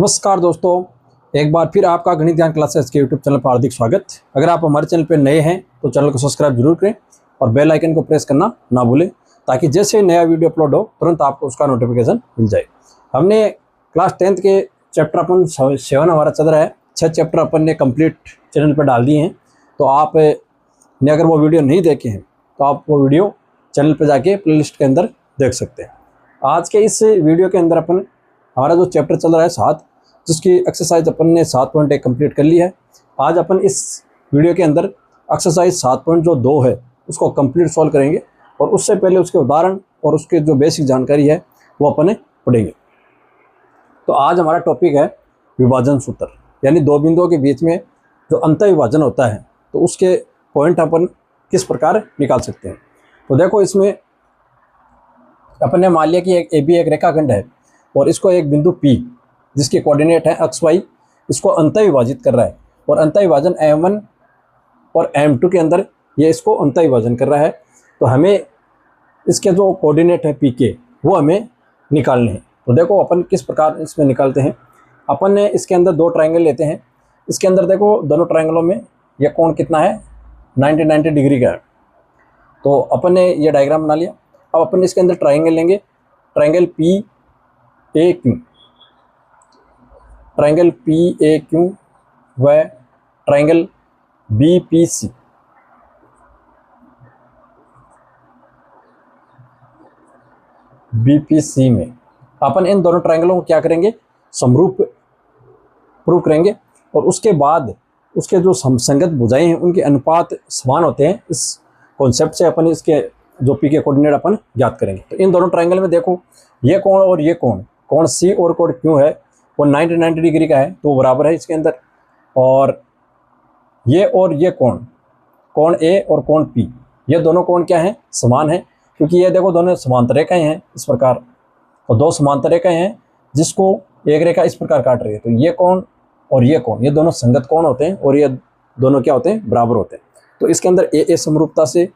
नमस्कार दोस्तों, एक बार फिर आपका गणित ज्ञान क्लासेस के यूट्यूब चैनल पर हार्दिक स्वागत। अगर आप हमारे चैनल पर नए हैं तो चैनल को सब्सक्राइब जरूर करें और बेल आइकन को प्रेस करना ना भूलें, ताकि जैसे नया वीडियो अपलोड हो तुरंत आपको उसका नोटिफिकेशन मिल जाए। हमने क्लास 10th के चैप्टर अपन 7 हमारा चल रहा है। 6 चैप्टर अपन ने कंप्लीट चैनल पर डाल दिए हैं। तो आप ने अगर वो वीडियो नहीं देखे हैं तो आप वो वीडियो चैनल पर जाके प्लेलिस्ट के अंदर देख सकते हैं। आज के इस वीडियो के अंदर अपन हमारा जो चैप्टर चल रहा है 7, जिसकी एक्सरसाइज अपन ने 7.1 कंप्लीट कर ली है। आज अपन इस वीडियो के अंदर एक्सरसाइज 7.2 है उसको कंप्लीट सॉल्व करेंगे, और उससे पहले उसके उदाहरण और उसके जो बेसिक जानकारी है वो अपन पढ़ेंगे। तो आज हमारा टॉपिक है विभाजन सूत्र, यानी दो बिंदुओं के बीच में जो अंतर विभाजन होता है तो उसके पॉइंट अपन किस प्रकार निकाल सकते हैं। तो देखो, इसमें अपन ने मान लिया कि एक AB एक रेखाखंड है और इसको एक बिंदु P जिसके कोऑर्डिनेट है XY, इसको अंतर विभाजित कर रहा है, और अंतर विभाजन M1 और M2 के अंदर ये इसको अंतर विभाजन कर रहा है। तो हमें इसके जो कोऑर्डिनेट है P के वो हमें निकालने हैं। तो देखो अपन किस प्रकार इसमें निकालते हैं। अपन ने इसके अंदर दो ट्रायंगल लेते हैं। इसके अंदर देखो दोनों ट्रायंगलों में यह कोण कितना है, 90 डिग्री का है। तो अपन ने ये डायग्राम बना लिया। अब अपन इसके अंदर ट्रायंगल लेंगे, ट्रायंगल PAQ, ट्रायंगल PAQ व ट्रायंगल BPC। BPC में अपन इन दोनों ट्रायंगलों को क्या करेंगे, समरूप प्रूव करेंगे, और उसके बाद उसके जो समसंगत भुजाएं हैं उनके अनुपात समान होते हैं। इस कॉन्सेप्ट से अपन इसके जो P के कोऑर्डिनेट अपन ज्ञात करेंगे। तो इन दोनों ट्रायंगल में देखो, ये कोण और ये कोण C और कोण Q है वो 90 डिग्री का है, तो वो बराबर है इसके अंदर। और ये और ये कोण A और कोण P, ये दोनों कोण क्या हैं, समान है, क्योंकि ये देखो दोनों समांतर रेखाएं हैं इस प्रकार। और दो समांतर रेखाएं हैं जिसको एक रेखा इस प्रकार काट रही है। तो ये कोण और ये कोण, ये दोनों संगत कोण होते हैं और ये दोनों क्या होते हैं, बराबर होते हैं। तो इसके अंदर AA समरूपता से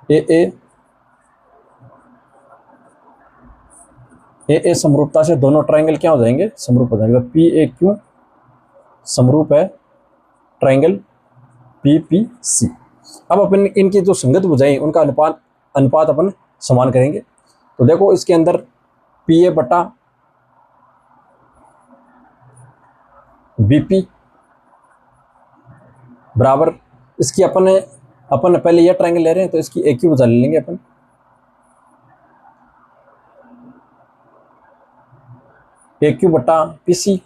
AA समरूपता से दोनों ट्रायंगल क्या हो जाएंगे, समरूप हो जाएंगे। तो PAQ समरूप है ट्रायंगल BPC। अब अपन इनकी जो संगत भुजाएं उनका अनुपात अपन समान करेंगे। तो देखो इसके अंदर PA बटा BP बराबर, इसकी अपन पहले ये ट्रायंगल ले रहे हैं तो इसकी एक ही भुजा ले लेंगे अपन। AQ बटा PC,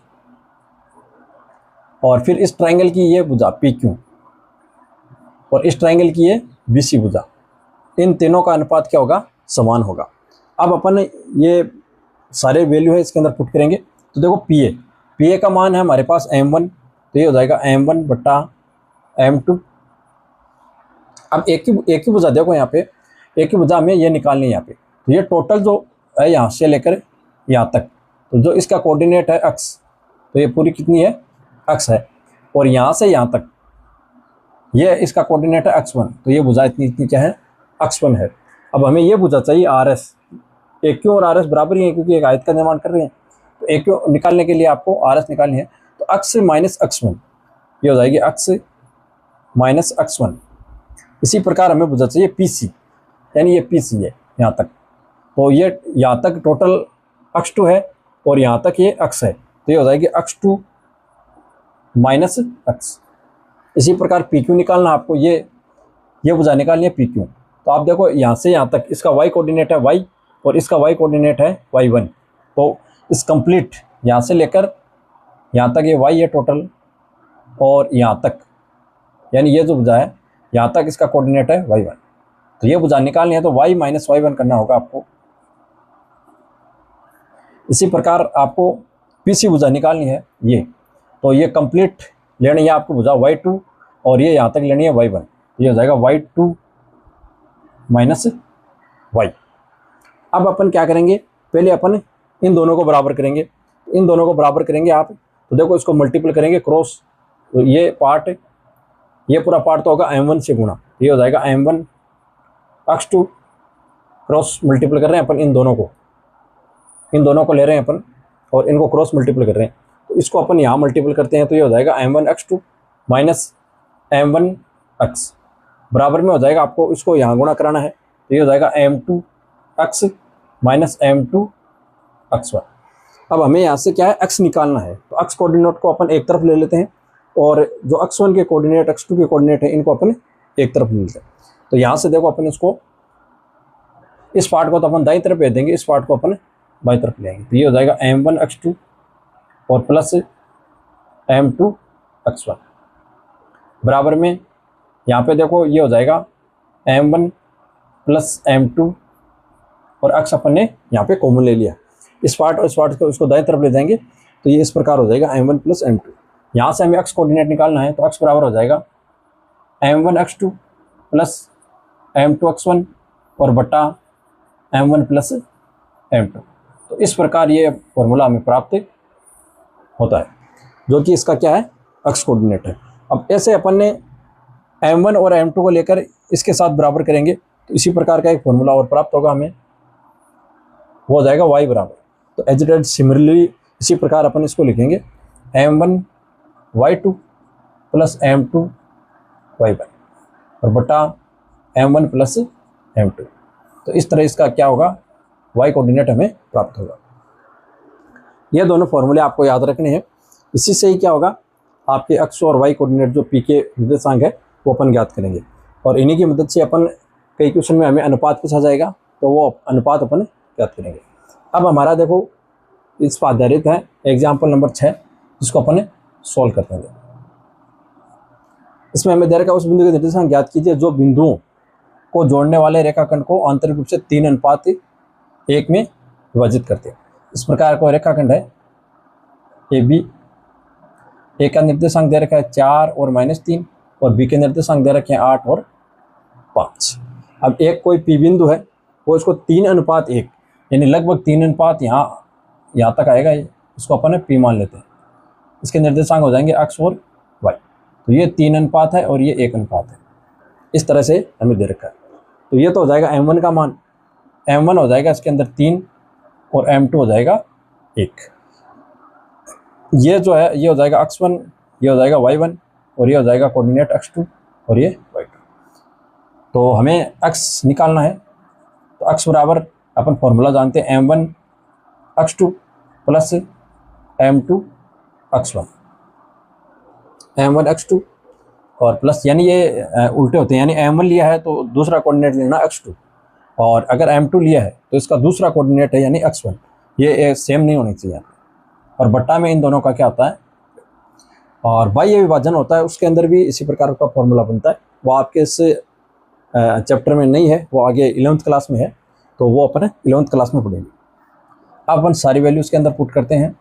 और फिर इस ट्रायंगल की ये भुजा PQ और इस ट्रायंगल की ये BC भुजा, इन तीनों का अनुपात क्या होगा, समान होगा। अब अपन ये सारे वैल्यू है इसके अंदर पुट करेंगे। तो देखो PA का मान है हमारे पास M1, तो ये हो जाएगा M1 बटा M2। अब एक ही भुजा देखो, यहाँ पे एक ही भुजा हमें ये निकालनी है यहाँ पे। तो ये टोटल जो है यहाँ से लेकर यहाँ तक, तो जो इसका कोऑर्डिनेट है x, तो ये पूरी कितनी है, x है, और यहाँ से यहाँ तक ये इसका कोऑर्डिनेट है x1, तो ये भुजा इतनी क्या है, x1 है। अब हमें ये भुजा चाहिए RS। AQ और RS बराबर ही है क्योंकि एक आयत का निर्माण कर रहे हैं। तो AQ निकालने के लिए आपको RS निकालनी है। तो x माइनस x1 ये हो जाएगी x माइनस x1। इसी प्रकार हमें भुजा चाहिए PC, यानी ये PC है यहाँ तक। तो ये यहाँ तक टोटल x2 है और यहाँ तक ये x है, तो ये हो जाएगी x2 माइनस x। इसी प्रकार PQ निकालना आपको, ये भुजा निकालनी है PQ। तो आप देखो यहाँ से यहाँ तक इसका y कोऑर्डिनेट है y और इसका y कोऑर्डिनेट है y1। तो इस कंप्लीट यहाँ से लेकर यहाँ तक ये y है टोटल, और यहाँ तक यानी ये जो भुजा है यहाँ तक इसका कोऑर्डिनेट है y1। तो ये भुजा निकालनी है तो y माइनस y1 करना होगा आपको। इसी प्रकार आपको PC भुजा निकालनी है ये, तो ये कंप्लीट लेनी है आपको भुजा y2, और ये यहाँ तक लेनी है y1। ये हो जाएगा y2 माइनस y। अब अपन क्या करेंगे, पहले अपन इन दोनों को बराबर करेंगे। इन दोनों को बराबर करेंगे आप, तो देखो इसको मल्टीपल करेंगे क्रॉस, तो ये पूरा पार्ट तो होगा M1 से गुणा, ये हो जाएगा M1 x2 क्रॉस मल्टीपल कर रहे हैं अपन इन दोनों को ले रहे हैं अपन, और इनको क्रॉस मल्टीपल कर रहे हैं, तो इसको अपन यहाँ मल्टीपल करते हैं तो ये हो जाएगा m1x2 माइनस m1x बराबर में हो जाएगा, आपको इसको यहाँ गुणा कराना है तो ये हो जाएगा m2x माइनस m2x1। अब हमें यहाँ से क्या है x निकालना है, तो x कोऑर्डिनेट को अपन एक तरफ ले लेते हैं और जो x1 के कोऑर्डिनेट x2 के कोऑर्डिनेट है इनको अपन एक तरफ ले लेते हैं। तो यहाँ से देखो अपन इसको, इस पार्ट को तो अपन दाईं तरफ भेज देंगे, इस पार्ट को अपन बाईं तरफ ले आएंगे, तो ये हो जाएगा m1x2 और प्लस m2x1 बराबर में यहाँ पे देखो ये हो जाएगा m1 प्लस m2 और x अपन ने यहाँ पे कॉमन ले लिया, इस पार्ट और इस पार्ट को इसको दाईं तरफ ले जाएंगे तो ये इस प्रकार हो जाएगा m1 प्लस m2। यहाँ से हमें x कोऑर्डिनेट निकालना है तो x बराबर हो जाएगा m1x2 प्लस m2x1 और बटा m1 प्लस m2। तो इस प्रकार ये फॉर्मूला हमें प्राप्त होता है जो कि इसका क्या है, x कोऑर्डिनेट है। अब ऐसे अपन ने m1 और m2 को लेकर इसके साथ बराबर करेंगे तो इसी प्रकार का एक फॉर्मूला और प्राप्त होगा हमें, वो हो जाएगा y बराबर। तो एज इट इज सिमिलरली इसी प्रकार अपन इसको लिखेंगे m1 y2 plus m2 y1 और बटा m1 प्लस m2। तो इस तरह इसका क्या होगा, y कोऑर्डिनेट हमें प्राप्त होगा। ये दोनों फॉर्मूले आपको याद रखने हैं, इसी से ही क्या होगा, आपके x और y कोऑर्डिनेट जो p के निर्देशांक है वो अपन ज्ञात करेंगे और इन्हीं की मदद से अपन कई क्वेश्चन में हमें अनुपात पूछा जाएगा तो वो अनुपात अपन ज्ञात करेंगे। अब हमारा देखो इस पर आधारित है एग्जाम्पल नंबर 6 जिसको अपन सॉल्व करते हैं। इसमें हमें दे रखा उस बिंदु के निर्देशांक ज्ञात कीजिए जो बिंदुओं को जोड़ने वाले रेखाखंड को आंतरिक रूप से 3:1 में विभाजित करते हैं। इस प्रकार का रेखाखंड है AB, ए का निर्देशांक दे रखा है 4 और -3 और बी के निर्देशांक दे रखे हैं 8 और 5। अब एक कोई पी बिंदु है वो इसको 3:1 यानी लगभग 3 यहाँ तक आएगा, इसको अपन पी मान लेते हैं। इसके निर्देशांक हो जाएंगे x और y, तो ये 3 है और ये 1 है। इस तरह से हमें दे रखा है, तो ये तो हो जाएगा m1 का मान, m1 हो जाएगा इसके अंदर 3 और m2 हो जाएगा 1। ये जो है ये हो जाएगा x1, ये हो जाएगा y1 और ये हो जाएगा कोऑर्डिनेट x2 और ये y2। तो हमें x निकालना है तो x बराबर अपन फॉर्मूला जानते हैं m1x2 प्लस m2x1, m1x2 और प्लस यानी ये उल्टे होते हैं, यानी m1 लिया है तो दूसरा कोऑर्डिनेट लेना x2 और अगर m2 लिया है तो इसका दूसरा कोऑर्डिनेट है यानी x1, ये सेम नहीं होने चाहिए। और बट्टा में इन दोनों का क्या होता है और बाह्य विभाजन होता है, उसके अंदर भी इसी प्रकार का फॉर्मूला बनता है। वो आपके इस चैप्टर में नहीं है, वो आगे 11th क्लास में है, तो वो अपन 11th क्लास में पढ़ेंगे। अब अपन सारी वैल्यू इसके अंदर पुट करते हैं।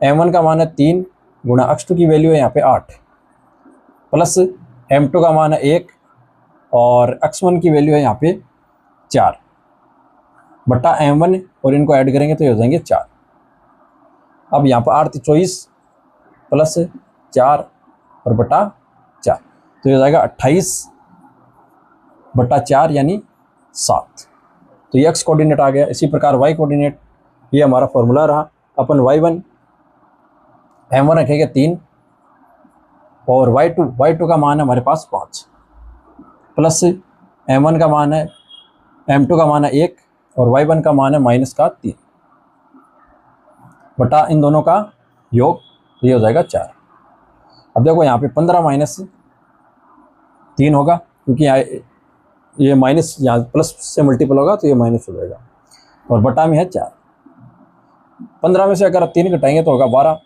m1 का मान है 3 गुणा x2 की वैल्यू है यहाँ पे 8 प्लस m2 का मान है 1 और x1 की वैल्यू है यहाँ पे 4 बटा m1 और इनको ऐड करेंगे तो ये हो जाएंगे 4। अब यहाँ पर 8 24 प्लस 4 और बटा 4 तो ये हो जाएगा 28 बटा 4 यानी 7। तो ये x कोऑर्डिनेट आ गया। इसी प्रकार y कोऑर्डिनेट, ये हमारा फॉर्मूला रहा। अपन y1 m1 रखेंगे 3 और y2 का मान है हमारे पास 5 प्लस m1 का मान है, m2 का मान है 1 और y1 का मान है -3 बटा इन दोनों का योग, तो ये हो जाएगा 4। अब देखो यहाँ पे 15 - 3 होगा क्योंकि ये माइनस यहाँ प्लस से मल्टीपल होगा तो ये माइनस हो जाएगा और बटा में है 4। 15 में से अगर 3 घटाएंगे तो होगा 12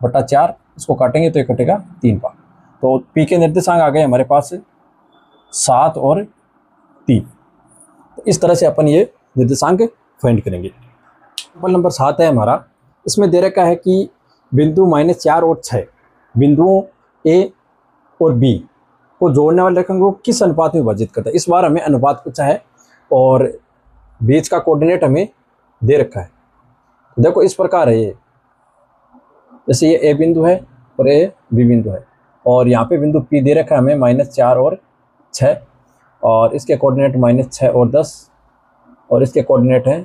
बटा 4, इसको काटेंगे तो ये कटेगा 3 बार। तो पी के निर्देशांक आ गए हमारे पास 7 और 3। तो इस तरह से अपन ये निर्देशांक फाइंड करेंगे। एग्जाम्पल नंबर 7 है हमारा। इसमें दे रखा है कि बिंदु -4 और 6 बिंदुओं ए और बी को जोड़ने वाले रेखाखंड को किस अनुपात में विभाजित करता है। इस बार हमें अनुपात पूछा है और बीच का कोऑर्डिनेट हमें दे रखा है। देखो इस प्रकार है, ये जैसे ये ए बिंदु है और ये बी बिंदु है और यहाँ पे बिंदु पी दे रखा है हमें -4 और 6 और इसके कोऑर्डिनेट -6 और 10 और इसके कोऑर्डिनेट है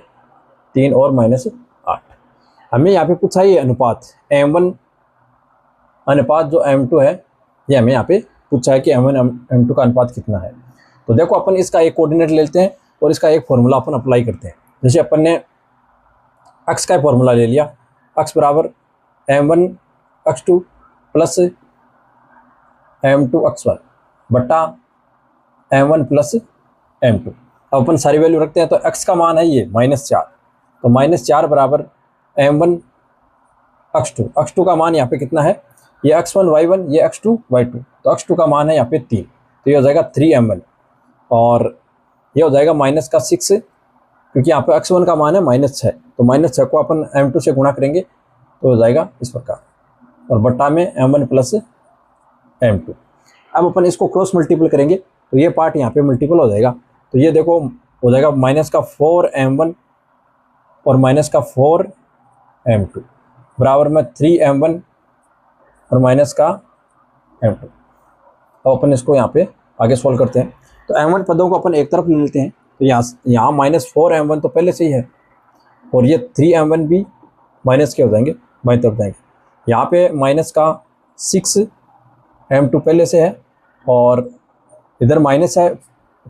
3 और -8। हमें यहाँ पे पूछा ये अनुपात m1 अनुपात जो m2 है, ये हमें यहाँ पे पूछा है कि m1 m2 का अनुपात कितना है। तो देखो अपन इसका एक कोऑर्डिनेट लेते हैं और इसका एक फॉर्मूला अपन अप्लाई करते हैं। जैसे अपन ने x का फॉर्मूला ले लिया, x बराबर m1 x2 plus m2 x1 बटा m1 प्लस m2। अब अपन सारी वैल्यू रखते हैं तो x का मान है ये -4, तो -4 बराबर m1 x2, x2 का मान यहाँ पे कितना है, ये x1 y1, ये x2 y2, तो x2 का मान है यहाँ पे 3, तो ये हो जाएगा 3m1 और ये हो जाएगा -6, क्योंकि यहाँ पे x1 का मान है -6, तो -6 को अपन m2 से गुणा करेंगे तो हो जाएगा इस प्रकार, और बट्टा में m1 प्लस m2। अब अपन इसको क्रॉस मल्टीपल करेंगे तो ये पार्ट यहाँ पे मल्टीपल हो जाएगा, तो ये देखो हो जाएगा -4m1 और -4m2 बराबर में 3m1 और -m2। अब अपन इसको यहाँ पे आगे सॉल्व करते हैं, तो m1 पदों को अपन एक तरफ ले लेते हैं, तो यहाँ -4m1 तो पहले से ही है और ये 3m1 भी माइनस के हो जाएंगे, बाईं तरफ जाएंगे। यहाँ पे -6m2 पहले से है और इधर माइनस है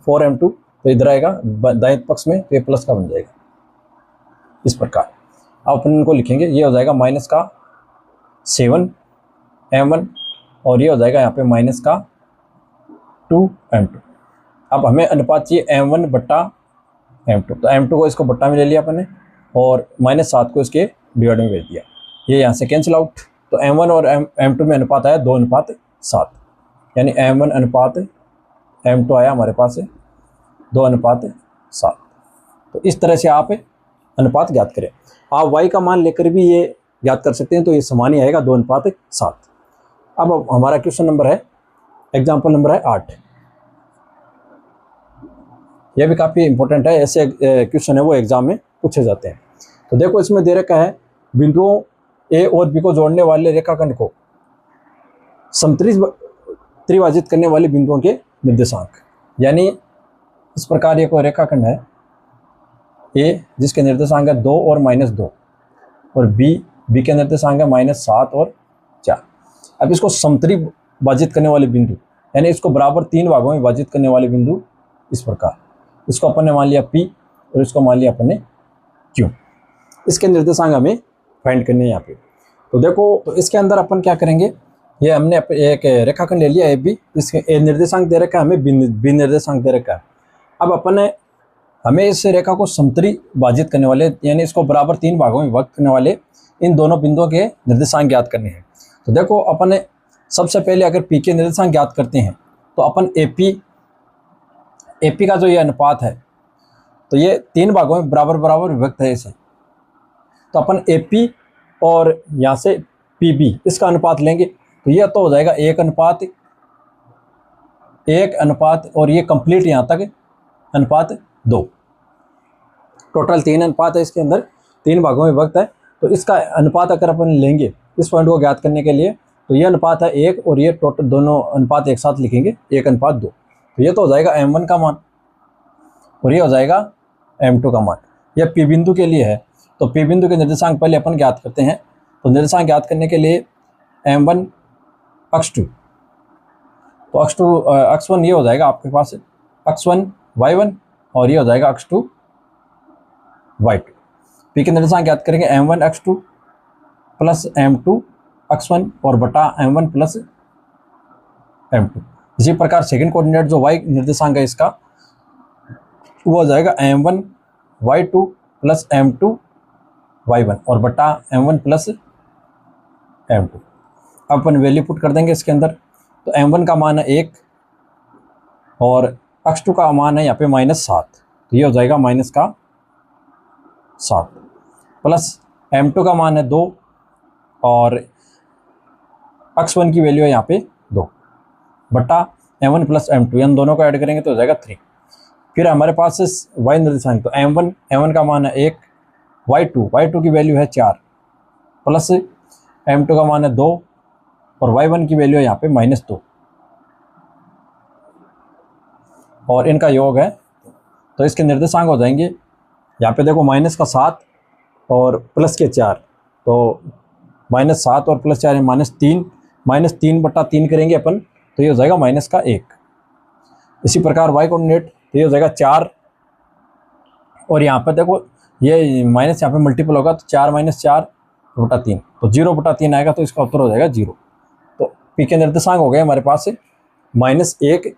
4m2, तो इधर आएगा दाएं पक्ष में, तो ये प्लस का बन जाएगा इस प्रकार। अब अपन इनको लिखेंगे, ये हो जाएगा -7m1 और ये हो जाएगा यहाँ पे -2m2। अब हमें अनुपात चाहिए m1 बट्टा m2, तो m2 को इसको बट्टा में ले लिया अपन ने और -7 को इसके डिवाइड में भेज दिया, ये यहाँ से कैंसिल आउट, तो m1 और m2 में अनुपात आया 2:7, यानी m1 अनुपात m2 आया हमारे पास 2:7। तो इस तरह से आप अनुपात ज्ञात करें। आप y का मान लेकर भी ये ज्ञात कर सकते हैं, तो ये समान ही आएगा 2:7। अब हमारा क्वेश्चन नंबर है, एग्जाम्पल नंबर है 8। यह भी काफ़ी इंपॉर्टेंट है, ऐसे क्वेश्चन है वो एग्जाम में पूछे जाते हैं। तो देखो इसमें दे रखा है बिंदुओं ए और बी को जोड़ने वाले रेखाखंड को त्रिभाजित करने वाले बिंदुओं के निर्देशांक, यानी इस प्रकार ये कोई रेखाखंड है ए जिसके निर्देशांक है 2 और -2 और बी के निर्देशांक है -7 और 4। अब इसको समत्रिभाजित करने वाले बिंदु, यानी इसको बराबर 3 भागों में विभाजित करने वाले बिंदु इस प्रकार, इसको अपन ने मान लिया P और इसको मान लिया अपन ने Q। इसके निर्देशांक हमें फाइंड करने हैं यहाँ पे। तो देखो, तो इसके अंदर अपन क्या करेंगे, ये हमने एक रेखाखंड ले लिया AB, इसके ए निर्देशांक दे रखा है, हमें बी निर्देशांक दे रखा है। अब अपन ने हमें इस रेखा को समत्रिभाजित करने वाले, यानी इसको बराबर 3 भागों में विभक्त करने वाले इन दोनों बिंदुओं के निर्देशांक ज्ञात करने हैं। तो देखो अपन ने सबसे पहले अगर P के निर्देशांक ज्ञात करते हैं तो अपन AP का जो ये अनुपात है, तो ये 3 भागों में बराबर बराबर विभक्त है इसे, तो अपन AP और यहाँ से PB इसका अनुपात लेंगे, तो यह तो हो जाएगा 1:1 और ये कंप्लीट यहाँ तक अनुपात 2, टोटल 3 अनुपात है इसके अंदर, 3 भागों में विभक्त है। तो इसका अनुपात अगर अपन लेंगे इस पॉइंट को ज्ञात करने के लिए, तो ये अनुपात है 1 और ये टोटल दोनों अनुपात एक साथ लिखेंगे 1:2, तो ये तो हो जाएगा m1 का मान और ये हो जाएगा m2 का मान। यह P बिंदु के लिए है, तो P बिंदु के निर्देशांक पहले अपन ज्ञात करते हैं। तो निर्देशांक ज्ञात करने के लिए m1 x2, तो x1 ये हो जाएगा आपके पास x1 y1 और ये हो जाएगा x2 y2। P के निर्देशांक ज्ञात करेंगे m1 x2 plus m2 x1 और बटा m1 प्लस m2। इसी प्रकार सेकंड कोऑर्डिनेट जो y निर्देशांक है इसका, वो हो जाएगा m1 y2 plus m2 y1 और बटा m1 प्लस m2। अब अपन वैल्यू पुट कर देंगे इसके अंदर, तो m1 का मान है 1 और x2 का मान है यहाँ पे -7, तो ये हो जाएगा -7 प्लस m2 का मान है 2 और x1 की वैल्यू है यहाँ पे 2 बटा m1 प्लस m2, इन दोनों को ऐड करेंगे तो हो जाएगा 3। फिर हमारे पास y निर्देशांक, तो m1 का मान है 1, y2 की वैल्यू है 4 प्लस m2 का मान है 2 और y1 की वैल्यू है यहाँ पे -2 और इनका योग है, तो इसके निर्देशांक हो जाएंगे यहाँ पे देखो -7 और +4, तो -7 और +4 है -3, -3/3 करेंगे अपन तो ये हो जाएगा -1। इसी प्रकार y कोऑर्डिनेट तो ये हो जाएगा 4, और यहाँ पर देखो ये माइनस यहाँ पे मल्टीपल होगा तो 4 - 4/3, तो 0/3 आएगा, तो इसका उत्तर हो जाएगा 0। तो p के निर्देशांक हो गए हमारे पास -1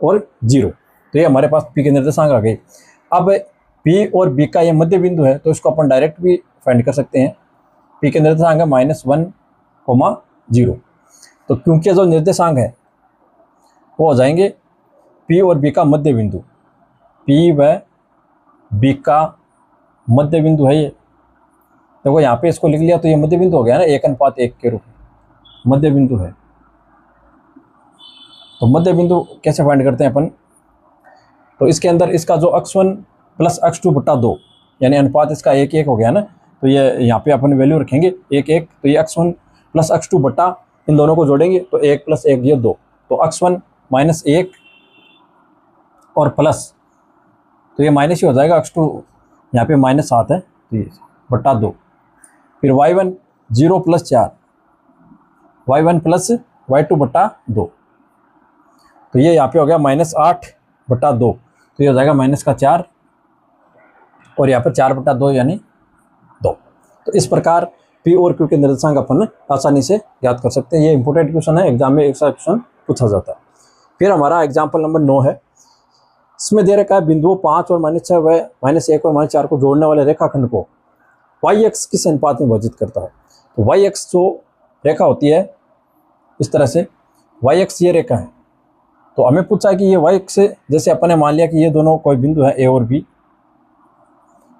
और 0, तो ये हमारे पास p के निर्देशांक आ गए। अब p और b का ये मध्य बिंदु है, तो इसको अपन डायरेक्ट भी फाइंड कर सकते हैं। p के निर्देशांक है -1, 0, तो क्योंकि जो निर्देशांक है वो हो जाएंगे p और b का मध्य बिंदु, p व b का मध्य बिंदु है ये। देखो यहाँ पे इसको लिख लिया तो ये मध्य बिंदु हो गया ना, 1:1 के रूप में मध्य बिंदु है। तो मध्य बिंदु कैसे फाइंड करते हैं अपन, तो इसके अंदर इसका जो x1 + x2/2 यानी अनुपात इसका 1:1 हो गया ना, तो ये यहाँ पे अपन वैल्यू रखेंगे 1:1, तो ये x1 + x2 इन दोनों को जोड़ेंगे तो 1 + 1 ये 2, तो x1 -1 और प्लस, तो ये माइनस ही हो जाएगा, x2 यहाँ पे -7 है तो ये /2। फिर y1 0 + 4, y1 + y2/2, तो ये यहाँ पे हो गया -8/2, तो ये हो जाएगा -4, और यहाँ पर 4/2 यानी 2। तो इस प्रकार p और q के निर्देशांक अपन आसानी से याद कर सकते हैं। ये इंपॉर्टेंट क्वेश्चन है, एग्जाम में एक सा क्वेश्चन पूछा जाता है। फिर हमारा एग्जाम्पल नंबर 9 है। इसमें दे रखा है बिंदुओं 5 और -6 व -1 और -4 को जोड़ने वाले रेखाखंड को y-अक्ष किस अनुपात में विभाजित करता है। तो y-अक्ष जो रेखा होती है इस तरह से, y-अक्ष ये रेखा है, तो हमें पूछा है कि ये y-अक्ष से, जैसे अपन ने मान लिया कि ये दोनों कोई बिंदु है a और b,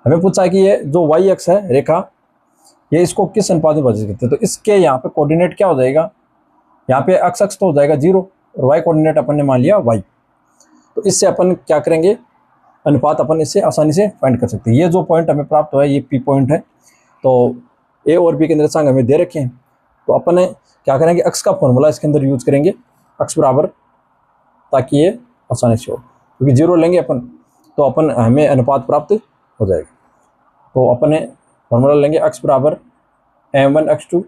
हमें पूछा है कि ये जो y-अक्ष है रेखा, ये इसको किस अनुपात में विभाजित करते हैं। तो इसके यहाँ पे कोऑर्डिनेट क्या हो जाएगा, यहाँ पे x अक्ष तो हो जाएगा 0 और y कोऑर्डिनेट अपन ने मान लिया y। तो इससे अपन क्या करेंगे, अनुपात अपन इससे आसानी से फाइंड कर सकते हैं। ये जो पॉइंट हमें प्राप्त हुआ है ये p पॉइंट है, तो a और b के निर्देशांक हमें दे रखे हैं, तो अपन क्या करेंगे, अक्ष का फॉर्मूला इसके अंदर यूज करेंगे, अक्ष बराबर, ताकि ये आसानी से हो, क्योंकि 0 लेंगे अपन तो अपन हमें अनुपात प्राप्त हो जाएगा। तो अपन फॉर्मूला लेंगे अक्ष बराबर m1 x2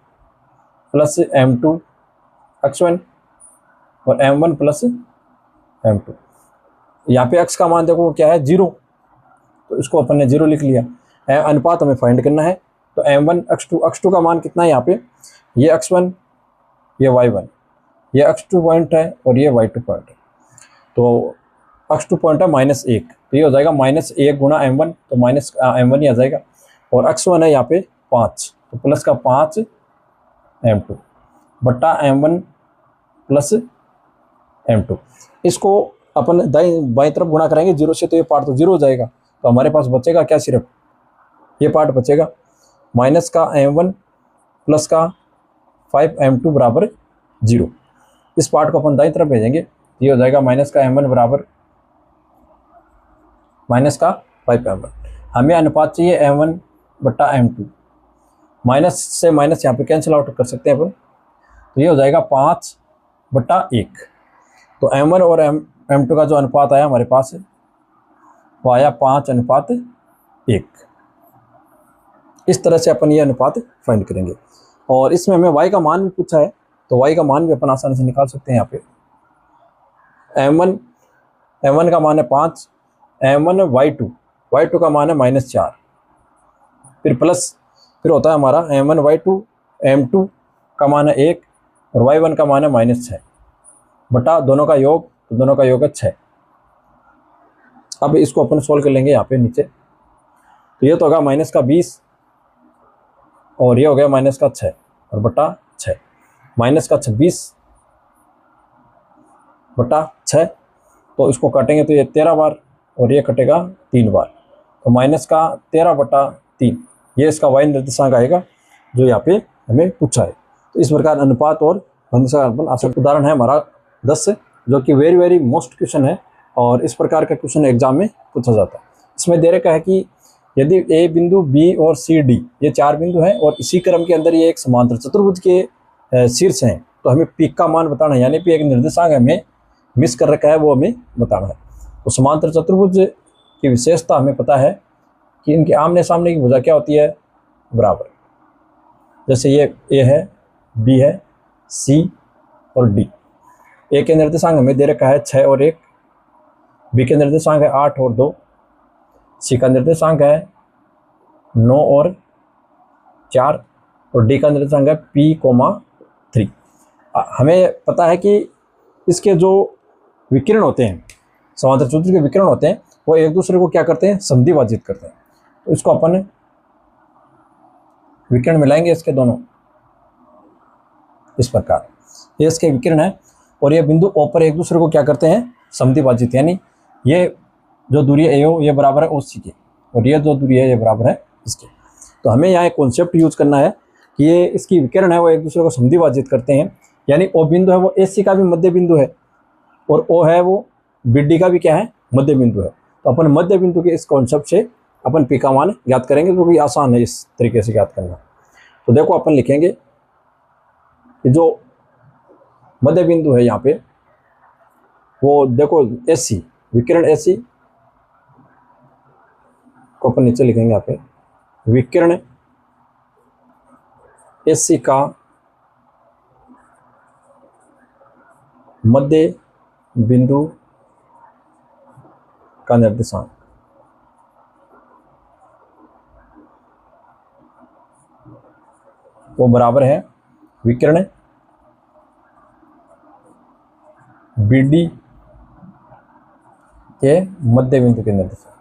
+ m2 x1 और m1 + m2। यहाँ पे x का मान देखो क्या है 0, तो इसको अपन ने 0 लिख लिया। अनुपात हमें फाइंड करना है, तो m1 x2 का मान कितना है, यहाँ पे ये x1 ये y1, ये x2 पॉइंट है और ये y2 पॉइंट है, तो x2 पॉइंट है -1, तो ये हो जाएगा -1 × m1, तो -m1 ही आ जाएगा, और x1 है यहाँ पे 5, तो प्लस का 5 m2 बट्टा m1 + m2। इसको अपन बाईं तरफ गुणा करेंगे 0 से, तो ये पार्ट तो 0 हो जाएगा, तो हमारे पास बचेगा क्या, सिर्फ ये पार्ट बचेगा, माइनस का m1 प्लस का 5m2 बराबर 0। इस पार्ट को अपन दाईं तरफ भेजेंगे, ये हो जाएगा माइनस का m1 बराबर माइनस का 5m1। हमें अनुपात चाहिए m1/m2, माइनस से माइनस यहाँ पे कैंसिल आउट कर सकते हैं अपन, तो ये हो जाएगा 5/1। तो m1 और m2 का जो अनुपात आया हमारे पास वो आया 5:1। इस तरह से अपन ये अनुपात फाइंड करेंगे, और इसमें हमें y का मान भी पूछा है, तो y का मान भी अपन आसानी से निकाल सकते हैं। यहाँ पे m1 का मान है 5, m1 y2 का मान है -4, फिर प्लस, फिर होता है हमारा m1 y2 m2 का मान है 1 और y1 का मान है -6 बटा दोनों का योग, तो दोनों का योग है 6। अब इसको अपन सोल्व कर लेंगे यहाँ पे नीचे, तो ये तो होगा -20 और ये हो गया -6 और बटा 6, -26 बटा 6, तो इसको काटेंगे तो ये 13 बार और ये कटेगा 3 बार, तो -13/3 ये इसका y निर्देशांक आएगा जो यहाँ पे हमें पूछा है। तो इस प्रकार अनुपात और निर्देशांक आसान उदाहरण है हमारा 10 जो कि वेरी मोस्ट क्वेश्चन है, और इस प्रकार का क्वेश्चन एग्जाम में पूछा जाता है। इसमें दे रखा है कि यदि ए बिंदु, बी और सी, डी ये 4 बिंदु हैं और इसी क्रम के अंदर ये एक समांतर चतुर्भुज के शीर्ष हैं, तो हमें पी का मान बताना है, यानी पी एक निर्देशांक हमें मिस कर रखा है वो हमें बताना है। तो समांतर चतुर्भुज की विशेषता हमें पता है कि इनके आमने सामने की भुजा क्या होती है, बराबर। जैसे ये ए है, बी है, सी और डी। ए के निर्देशांक हमें दे रखा है 6 और 1, बी के निर्देशांक है 8 और 2, सी का निर्देशांक है 9 और 4 और डी का निर्देशांक है P, 3। हमें पता है कि इसके जो विकिरण होते हैं, समांतर सूत्र के विकिरण होते हैं, वो एक दूसरे को क्या करते हैं, संधिभाजित करते हैं। तो इसको अपन विकिरण मिलाएंगे इसके दोनों इस प्रकार। ये इसके विकिरण है और ये बिंदु O पर एक दूसरे को क्या करते हैं, संधिभाजित, यानी ये जो दूरी है AO ये बराबर है OC के और ये जो दूरी है ये बराबर है इसके। तो हमें यहाँ एक कॉन्सेप्ट यूज करना है कि ये इसकी विकिरण है वो एक दूसरे को संधिभाजित करते हैं, यानी O बिंदु है वो AC का भी मध्य बिंदु है और O है वो BD का भी क्या है, मध्य बिंदु है। तो अपन मध्य बिंदु के इस कॉन्सेप्ट से अपन P का मान ज्ञात करेंगे, जो भी आसान है इस तरीके से ज्ञात करना। तो देखो अपन लिखेंगे कि जो मध्य बिंदु है यहाँ पे वो देखो AC, विकिरण AC को अपन नीचे लिखेंगे यहाँ पे, विकिरण AC का मध्य बिंदु का निर्देशांक वो बराबर है विकिरण BD के मध्य बिंदु के निर्देशांक।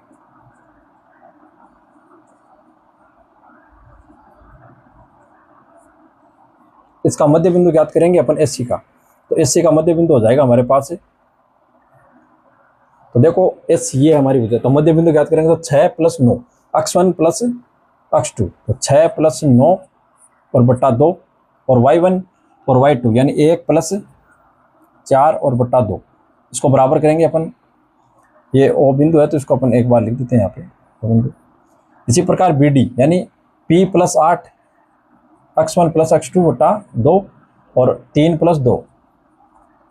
इसका मध्य बिंदु ज्ञात करेंगे अपन AC का, तो AC का मध्य बिंदु हो जाएगा हमारे पास है, तो देखो S ये हमारी वजह, तो मध्य बिंदु ज्ञात करेंगे तो 6 + 9 x1 + x2, तो 6 + 9 और बटा 2 और y1 और y2 यानी 1 + 4 और बटा 2, इसको बराबर करेंगे अपन। ये O बिंदु है तो इसको अपन एक बार लिख देते हैं यहाँ पे O बिंदु। इसी प्रकार BD यानी P + 8 x1 + x2 बटा 2 और 3 + 2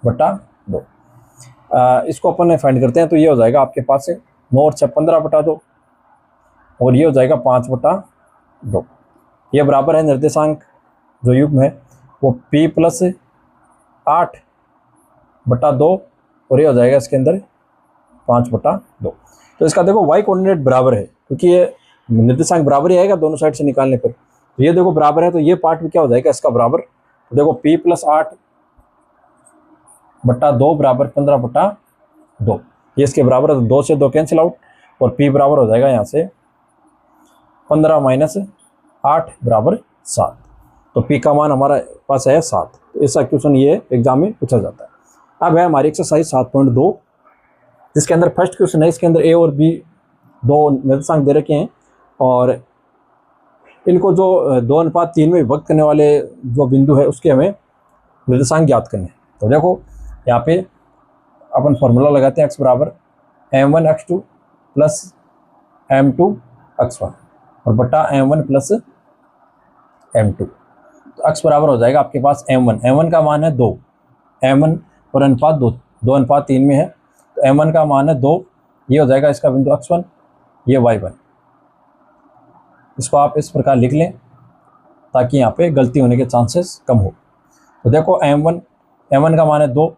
बटा 2, इसको अपन ने फाइंड करते हैं। तो ये हो जाएगा आपके पास से 9 और 6 15 बटा 2 और ये हो जाएगा 5 बटा 2। ये बराबर है निर्देशांक जो युग्म है वो P + 8 बटा 2 और ये हो जाएगा इसके अंदर 5 बटा 2। तो इसका देखो y कोऑर्डिनेट बराबर है, क्योंकि ये निर्देशांक बराबर ही आएगा दोनों साइड से निकालने पर। तो ये देखो बराबर है, तो ये पार्ट भी क्या हो जाएगा इसका बराबर। तो देखो P + 8 बटा 2 बराबर 15 बटा 2, ये इसके बराबर है, तो 2 से 2 कैंसिल आउट और P बराबर हो जाएगा यहाँ से 15 - 8 बराबर 7। तो P का मान हमारा पास है 7। तो ऐसा क्वेश्चन ये एग्जाम में पूछा जाता है। अब है हमारी एक्सरसाइज 7.2, जिसके अंदर फर्स्ट क्वेश्चन है, इसके अंदर A और B दो निर्देशांक दे रखे हैं और इनको जो 2:3 में विभक्त करने वाले जो बिंदु है उसके हमें निर्देशांक ज्ञात करने हैं। तो देखो यहाँ पे अपन फॉर्मूला लगाते हैं, x बराबर m1 x2 + m2 x1 और बटा m1 + m2। तो x बराबर हो जाएगा आपके पास m1 का मान है 2, m1 और अनुपात 2:3 में है, तो m1 का मान है 2, ये हो जाएगा इसका बिंदु x1, ये y1। इसको आप इस प्रकार लिख लें ताकि यहाँ पे गलती होने के चांसेस कम हो। तो देखो m1 का मान है 2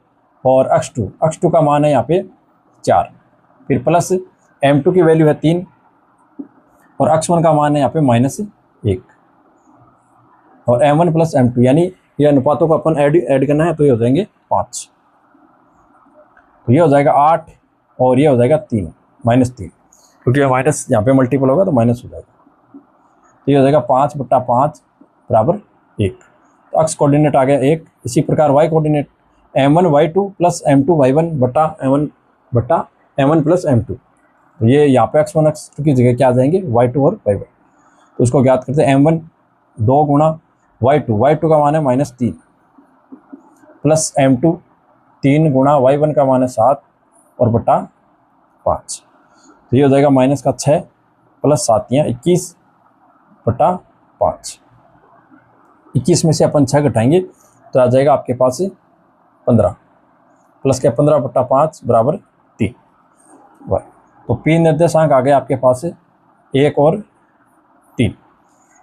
और x2 का मान है यहाँ पे 4, फिर प्लस m2 की वैल्यू है 3 और x1 का मान है यहाँ पे -1 और m1 + m2 यानी ये अनुपातों को अपन ऐड करना है, तो ये हो जाएंगे 5। तो ये हो जाएगा 8 और ये हो जाएगा 3 -3, क्योंकि ये माइनस यहाँ पे मल्टीपल होगा तो माइनस हो जाएगा। तो ये हो जाएगा 5 बटा 5 बराबर 1। तो x कोऑर्डिनेट आ गया 1। इसी प्रकार y coordinate m1 y2 + m2 y1 बटा m1 + m2। तो ये यहाँ पे x1 x2 की जगह क्या आ जाएंगे, y2 और y1। तो उसको ज्ञात करते हैं, m1 2 गुणा y2 का मान है -3 प्लस m2 3 गुणा y1 का मान है 7 और बटा 5। तो ये हो जाएगा -6 + 7 21 बटा 5। 21 में से अपन 6 घटाएंगे तो आ जाएगा आपके पास 15 प्लस के 15 बटा 5 बराबर 3 y। तो P निर्देशांक आ गए आपके पास 1 और 3।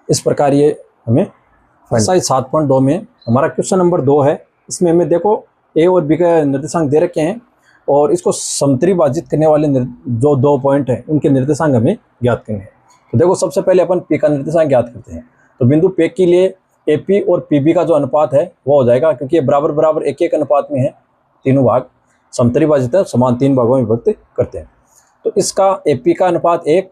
इस प्रकार ये हमें एक्सरसाइज 7.2 में हमारा क्वेश्चन नंबर 2 है। इसमें हमें देखो ए और बी का निर्देशांक दे रखे हैं और इसको समत्रिभाजित करने वाले जो 2 पॉइंट हैं उनके निर्देशांक हमें ज्ञात करने हैं। तो देखो सबसे पहले अपन पी का निर्देशांक ज्ञात करते हैं। तो बिंदु पे के लिए एपी और पीबी का जो अनुपात है वो हो जाएगा, क्योंकि ये बराबर बराबर एक एक अनुपात में है, तीनों भाग समत्रिभाजित है, समान 3 भागों में विभक्त करते हैं। तो इसका एपी का अनुपात 1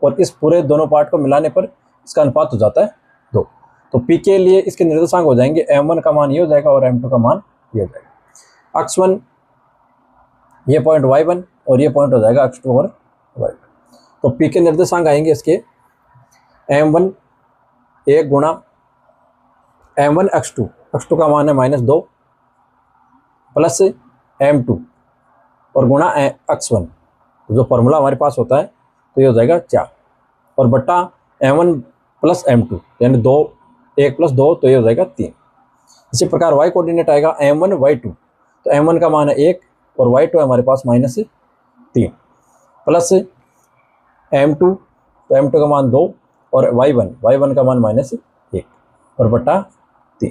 और इस पूरे दोनों पार्ट को मिलाने पर इसका अनुपात हो जाता है 2। तो पी के लिए इसके निर्देशांक हो जाएंगे m1 का मान ये हो जाएगा और m2 का मान ये हो जाएगा। x1 ये पॉइंट y1 और ये पॉइंट हो जाएगा x2 और y2। तो पी के निर्देशांक आएंगे इसके m1 1 गुणा m1 x2 का मान है -2 प्लस m2 और गुणा x1, जो फॉर्मूला हमारे पास होता है तो ये हो जाएगा 4 और बट्टा m1 प्लस m2 यानी 2 1 प्लस 2 तो ये हो जाएगा 3। इसी प्रकार y कोऑर्डिनेट आएगा m1 y2, तो m1 का मान है 1 और y2 है हमारे पास -3 प्लस m2, तो m2 का मान 2 और y1 का मान -1 और बट्टा 3।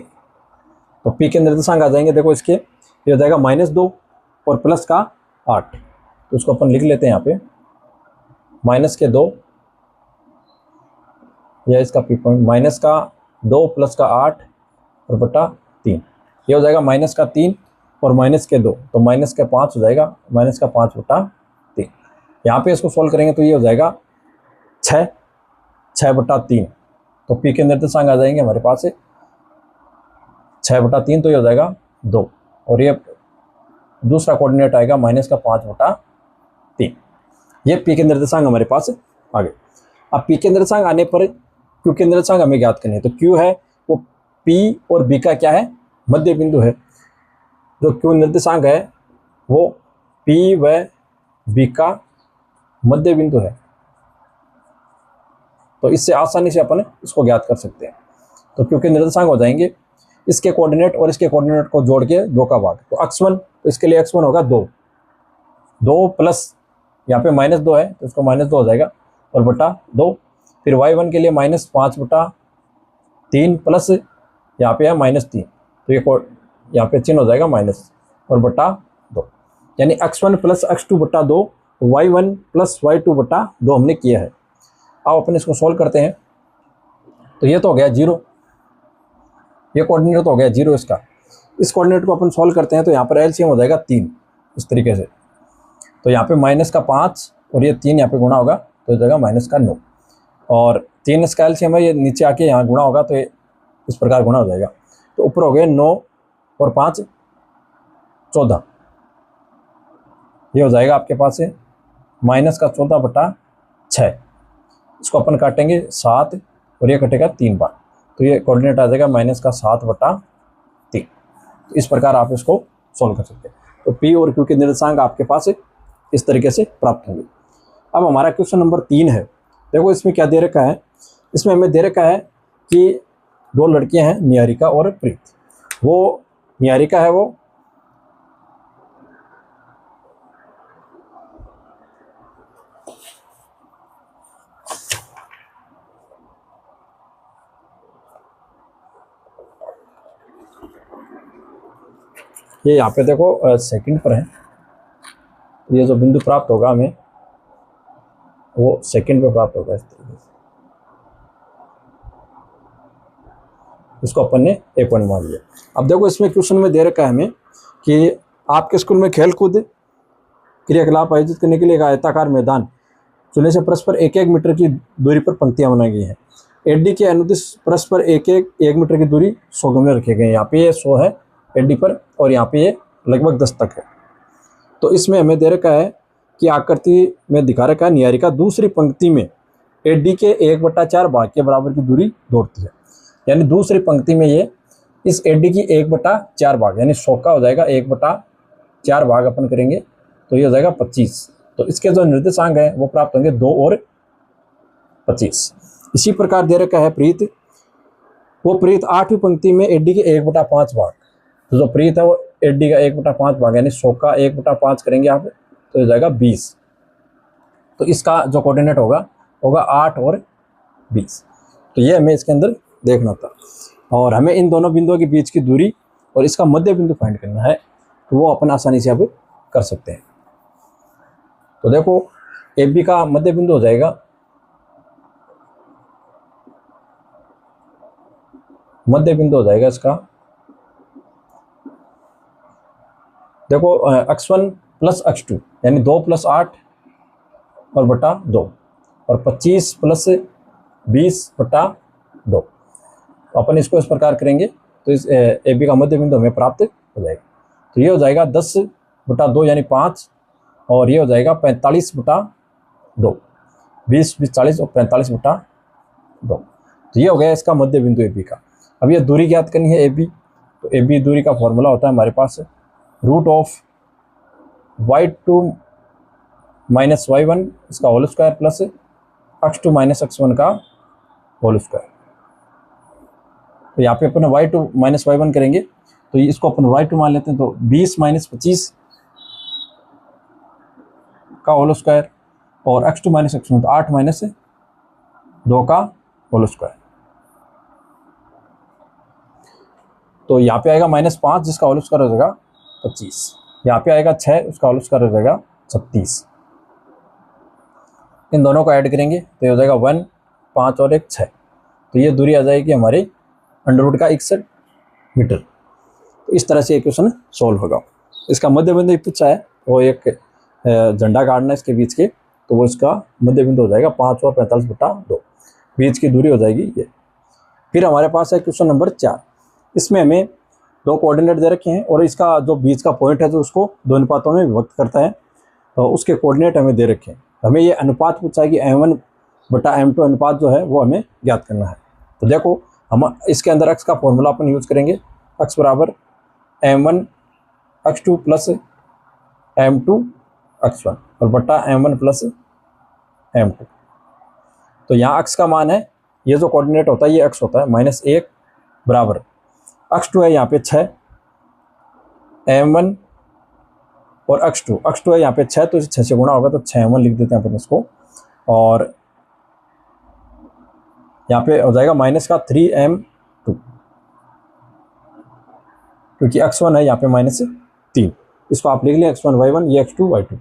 तो p के निर्देशांक आ जाएंगे देखो इसके, ये हो जाएगा -2 और प्लस का 8, तो उसको अपन लिख लेते हैं यहाँ पे -2 या इसका पी पॉइंट -2 प्लस का 8 और बट्टा 3, ये हो जाएगा -3 और -2 तो -5 हो जाएगा, -5 बट्टा 3। यहाँ पे इसको सोल्व करेंगे तो ये हो जाएगा 6 बट्टा 3। तो पी के निर्देशांक आ जाएंगे हमारे पास 6 बट्टा 3 तो ये हो जाएगा 2 और ये दूसरा कोऑर्डिनेट आएगा -5 बट्टा 3। ये पी के निर्देशांक हमारे पास आ गए। अब पी के निर्देशांक आने पर क्यू के निर्देशांक हमें ज्ञात करने हैं। तो क्यू है वो पी और बी का क्या है, मध्य बिंदु है। जो क्यू निर्देशांक है वो पी व बी का मध्य बिंदु है, तो इससे आसानी से अपन इसको ज्ञात कर सकते हैं। तो क्यू के निर्देशांक हो जाएंगे इसके कोऑर्डिनेट और इसके कोऑर्डिनेट को जोड़ के 2 का भाग, तो x1, तो इसके लिए x1 होगा 2 प्लस यहाँ पे -2 है तो इसको -2 हो जाएगा और बटा 2, फिर y1 के लिए -5 बटा 3 प्लस यहाँ पे है -3, तो ये यहाँ पे चिन्ह हो जाएगा माइनस और बटा 2, यानी x1 प्लस x2 बटा 2 y1 प्लस y2 बटा 2 हमने किया है। अब अपन इसको सोल्व करते हैं। तो ये तो हो गया 0, ये कोऑर्डिनेट तो हो गया 0 इसका। इस कोऑर्डिनेट को अपन सोल्व करते हैं तो यहाँ पर एलसीएम हो जाएगा 3 इस तरीके से। तो यहाँ पे -5 और ये 3 यहाँ पे गुणा होगा तो हो जाएगा -9 और 3 इसका एलसीएम है, ये नीचे आके यहाँ गुणा होगा तो ये इस प्रकार गुणा हो जाएगा। तो ऊपर हो गए 9 और 5 14, ये हो जाएगा आपके पास है -14 बटा 6। इसको अपन काटेंगे 7 और ये कटेगा 3 बार, तो ये कोऑर्डिनेट आ जाएगा -7 बटा 3। तो इस प्रकार आप इसको सॉल्व कर सकते हैं। तो पी और क्यू के निर्देशांक आपके पास इस तरीके से प्राप्त होंगे। अब हमारा क्वेश्चन नंबर 3 है। देखो इसमें क्या दे रखा है, इसमें हमें दे रखा है कि 2 लड़कियां हैं निहारिका और प्रीत। वो निहारिका है वो ये यहाँ पे देखो सेकंड पर है, ये जो बिंदु प्राप्त होगा हमें वो सेकंड पे प्राप्त होगा इस तरीके से। इसको अपन ने ए पॉइंट मान लिया। अब देखो इसमें क्वेश्चन में दे रखा है हमें कि आपके स्कूल में खेलकूद क्रियाकलाप आयोजित करने के लिए एक आयताकार मैदान चुने से परस्पर 1-1 मीटर की दूरी पर पंक्तियां बनाई गई हैं। एडी के अनुदिश परस्पर 1 मीटर की दूरी 100 गमले रखे गए हैं। यहाँ पे ये 100 है एडी पर और यहाँ पे ये लगभग 10 तक है। तो इसमें हमें दे रखा है कि आकृति में दिखा रखा है निहारिका दूसरी पंक्ति में एडी के 1/4 भाग के बराबर की दूरी दौड़ती है। यानी दूसरी पंक्ति में ये इस एडी की 1/4 भाग यानी 100 का हो जाएगा 1/4 भाग अपन करेंगे तो ये हो जाएगा 25। तो इसके जो निर्देशांक है वो प्राप्त होंगे 2 और 25। इसी प्रकार दे रखा है प्रीत, वो प्रीत 8वीं पंक्ति में एडी के 1/5 भाग, तो जो प्रीत है वो एडी का 1/5 भाग यानी 100 का 1/5 करेंगे आप तो हो जाएगा 20। तो इसका जो कोऑर्डिनेट होगा 8 और 20। तो ये हमें इसके अंदर देखना था। और हमें इन दोनों बिंदुओं के बीच की दूरी और इसका मध्य बिंदु फाइंड करना है, तो वो अपन आसानी से अब कर सकते हैं। तो देखो AB का मध्य बिंदु हो जाएगा, मध्य बिंदु हो जाएगा इसका, देखो x1 प्लस x2 यानी 2 + 8 और बटा 2 और 25 + 20 बटा 2। तो अपन इसको इस प्रकार करेंगे तो इस AB का मध्य बिंदु हमें प्राप्त हो जाएगा। तो ये हो जाएगा 10 बटा 2 यानी 5 और ये हो जाएगा 45 बटा 2, 20 20 40 और 45 बटा 2। तो ये हो गया इसका मध्य बिंदु AB का। अब ये दूरी ज्ञात करनी है AB, तो AB दूरी का फॉर्मूला होता है हमारे पास √y2 - y1 इसका whole square plus x2 - x1 का होल स्क्वायर। तो यहाँ पे अपन y2 - y1 करेंगे तो इसको अपन y2 मान लेते हैं, तो 20 - 25 का होल स्क्वायर और x2 - x1 तो 8 - 2 का होल स्क्वायर। तो यहाँ पे आएगा -5 जिसका होल स्क्वायर हो जाएगा 25, यहाँ पे आएगा 6 उसका होल स्क्वायर हो जाएगा 36। इन दोनों को ऐड करेंगे तो ये हो जाएगा 1 5 और 1 6। तो ये दूरी आ जाएगी हमारी √61 मीटर। तो इस तरह से क्वेश्चन सॉल्व होगा। इसका मध्य बिंदु पूछा है, वो एक झंडा काटना है इसके बीच के, तो वो इसका मध्य बिंदु हो जाएगा 5 और 45 बटा 2, बीच की दूरी हो जाएगी ये। फिर हमारे पास है क्वेश्चन नंबर 4। इसमें हमें 2 कोऑर्डिनेट दे रखे हैं और इसका जो बीच का पॉइंट है जो उसको 2 अनुपातों में विभक्त करता है, तो उसके कोऑर्डिनेट हमें दे रखे हैं। हमें ये अनुपात पूछा है कि m1 बटा m2 अनुपात जो है वो हमें ज्ञात करना है। तो देखो हम इसके अंदर x का फॉर्मूला अपन यूज करेंगे, x बराबर m1 x2 plus m2 x1 और बटा m1 प्लस m2। तो यहाँ x का मान है, ये जो कोऑर्डिनेट होता है ये x होता है, -1 बराबर x2 है यहाँ पे 6 m1 और x2 है यहाँ पे 6, तो इसे 6 से गुणा होगा तो 6m1 लिख देते हैं अपन इसको, और यहाँ पे हो जाएगा माइनस का 3m2 क्योंकि x1 है यहाँ पे -3, इसको आप लिख लें x1 y1 ये x2 y2,